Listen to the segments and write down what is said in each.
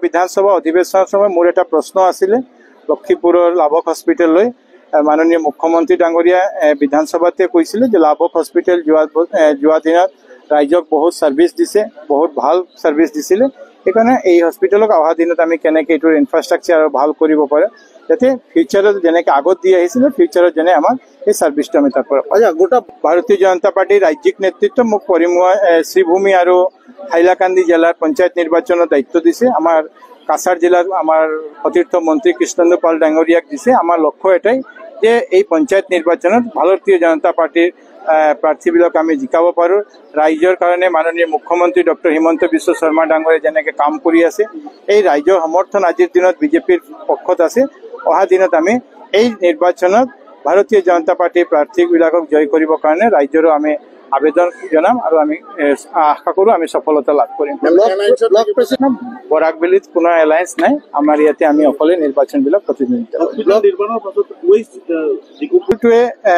বিধানসভা অধিবেশনৰ সময় মোৰ এটা প্ৰশ্ন আছিলে লক্ষীপুৰৰ লাভক হস্পিটেললৈ মাননীয় মুখ্যমন্ত্ৰী ডাঙৰীয়া বিধানসভাতে কৈছিলে যে লাভক হস্পিটেল যোৱা দিনত ৰাইজক বহুত সাৰ্ভিস দিছে, বহুত ভাল সাৰ্ভিস দিছিলে। সেইকাৰণে এই হস্পিটেলক অহা দিনত আমি কেনেকৈ এইটোৰ ইনফ্ৰাষ্ট্ৰাকচাৰ ভাল কৰিব পাৰে যাতে ফিউচাৰত যেনেকৈ আগত দি আহিছিলে ফিউচাৰত যেনে আমাক এই সাৰ্ভিসটো আমি তাৰ পৰা গোটা ভাৰতীয় জনতা পাৰ্টিৰ ৰাজ্যিক নেতৃত্ব মোক শ্ৰীভূমি আৰু হাইলাকান্দি জিলাৰ পঞ্চায়ত নিৰ্বাচনৰ দায়িত্ব দিছে। আমাৰ কাছাৰ জিলাৰ আমাৰ সতীৰ্থ মন্ত্ৰী কৃষ্ণেন্দু পাল ডাঙৰীয়াক দিছে। আমাৰ লক্ষ্য এটাই যে এই পঞ্চায়ত নিৰ্বাচনত ভাৰতীয় জনতা পাৰ্টিৰ প্ৰাৰ্থীবিলাক আমি জিকাব পাৰোঁ। ৰাইজৰ কাৰণে মাননীয় মুখ্যমন্ত্ৰী ডক্টৰ হিমন্ত বিশ্ব শৰ্মা ডাঙৰীয়াই যেনেকৈ কাম কৰি আছে, এই ৰাইজৰ সমৰ্থন আজিৰ দিনত বিজেপিৰ পক্ষত আছে। অহা দিনত আমি এই নিৰ্বাচনত ভাৰতীয় জনতা পাৰ্টিৰ প্ৰাৰ্থীবিলাকক জয় কৰিবৰ কাৰণে ৰাইজৰো আমি আবেদন জনাম আৰু আমি আশা কৰোঁ আমি সফলতা লাভ কৰিম। বৰাকবেলিত কোনো এলায়েন্স নাই, আমাৰ ইয়াতে আমি অকলে নিৰ্বাচনবিলাক প্ৰতিনিধিত্ব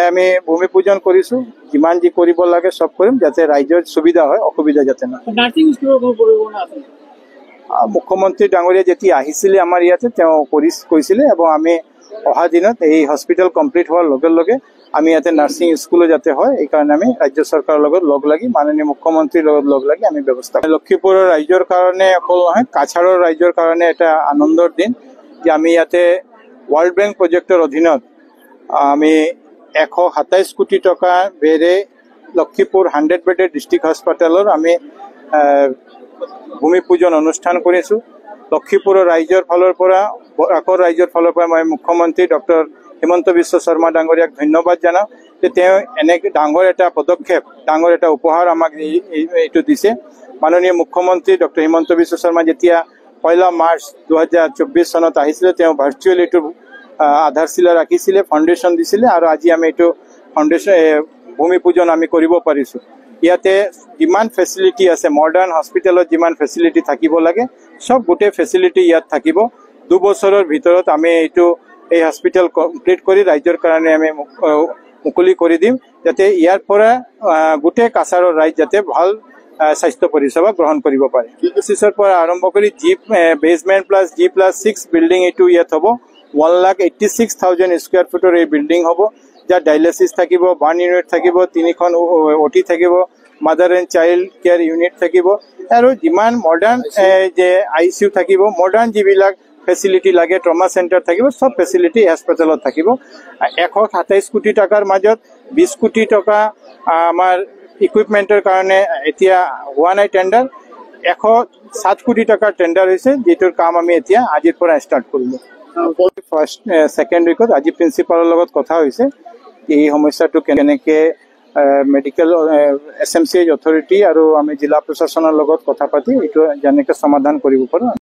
আমি ভূমি পূজন কৰিছোঁ। যিমান যি কৰিব লাগে চব কৰিম যাতে ৰাইজৰ সুবিধা হয়, অসুবিধা যাতে নহয়। মুখ্যমন্ত্ৰী ডাঙৰীয়া যেতিয়া আহিছিলে আমাৰ ইয়াতে তেওঁ কৈছিলে এবং আমি অহা দিনত এই হস্পিটেল কমপ্লিট হোৱাৰ লগে লগে আমি ইয়াতে নাৰ্ছিং স্কুলো যাতে হয় এই কাৰণে আমি ৰাজ্য চৰকাৰৰ লগত লগ লাগি মাননীয় মুখ্যমন্ত্ৰীৰ লগত লগ লাগি আমি ব্যৱস্থা লক্ষীপুৰৰ ৰাইজৰ কাৰণে অকল নহয় কাছাৰৰ ৰাইজৰ কাৰণে এটা আনন্দৰ দিন যে আমি ইয়াতে ৱৰ্ল্ড বেংক প্ৰজেক্টৰ অধীনত আমি 127 কোটি টকা বেৰে লক্ষীপুৰ 100 বেডেড ডিষ্ট্ৰিক্ট হস্পিটেলৰ আমি ভূমি পূজন অনুষ্ঠান কৰিছোঁ। লক্ষীপুৰৰ ৰাইজৰ ফালৰ পৰা বৰাকৰ ৰাইজৰ ফালৰ পৰা মই মুখ্যমন্ত্ৰী ডক্টৰ হিমন্ত বিশ্ব শৰ্মা ডাঙৰীয়াক ধন্যবাদ জনাওঁ যে তেওঁ এনে ডাঙৰ এটা পদক্ষেপ, ডাঙৰ এটা উপহাৰ আমাক এইটো দিছে। মাননীয় মুখ্যমন্ত্ৰী ডক্টৰ হিমন্ত বিশ্ব শৰ্মা যেতিয়া 1 মাৰ্চ 2024 চনত আহিছিলে তেওঁ ভাৰ্চুৱেল এইটো আধাৰশিলা ৰাখিছিলে, ফাউণ্ডেশ্যন দিছিলে আৰু আজি আমি এইটো ফাউণ্ডেশ্যন ভূমি পূজন আমি কৰিব পাৰিছোঁ। ইয়াতে যিমান ফেচিলিটি আছে মডাৰ্ণ হস্পিটেলত যিমান ফেচিলিটি থাকিব লাগে সব গোটেই ফেচিলিটি ইয়াত থাকিব। 2 বছৰৰ ভিতৰত আমি এই হস্পিটেল কমপ্লিট কৰি ৰাইজৰ কাৰণে আমি মুকলি কৰি দিম যাতে ইয়াৰ পৰা গোটেই কাছাৰৰ ৰাইজ যাতে ভাল স্বাস্থ্য পৰিষেবা গ্ৰহণ কৰিব পাৰে। চিছৰ পৰা আৰম্ভ কৰি বেজমেণ্ট প্লাছ G+6 বিল্ডিং এইটো ইয়াত হ'ব। 1,86,000 স্কুৱাৰ ফুটৰ এই বিল্ডিং হ'ব যাত ডায়ালিচিছ থাকিব, বাৰ্ণ ইউনিট থাকিব, 3খন OT থাকিব, mother and child care unit থাকিব আৰু যিমান মডাৰ্ণ যে ICU থাকিব, মডাৰ্ণ যিবিলাক ফেচিলিটি লাগে ট্ৰমা চেণ্টাৰ থাকিব, সব ফেচিলিটি হস্পিটেলত থাকিব। 127 কোটি টকাৰ মাজত 20 কোটি টকা আমাৰ ইকুইপমেণ্টৰ কাৰণে এতিয়া হোৱা নাই টেণ্ডাৰ। 107 কোটি টকাৰ টেণ্ডাৰ হৈছে যিটোৰ কাম আমি এতিয়া আজিৰ পৰা ষ্টাৰ্ট কৰিলোঁ। ফাৰ্ষ্ট ছেকেণ্ড উইকত আজি প্ৰিন্সিপালৰ লগত কথা হৈছে এই সমস্যাটো কেনেকৈ মেডিকেল SMCH অথৰিটি আৰু আমি জিলা প্ৰশাসনৰ লগত কথা পাতি এইটো যেনেকৈ সমাধান কৰিব পাৰোঁ।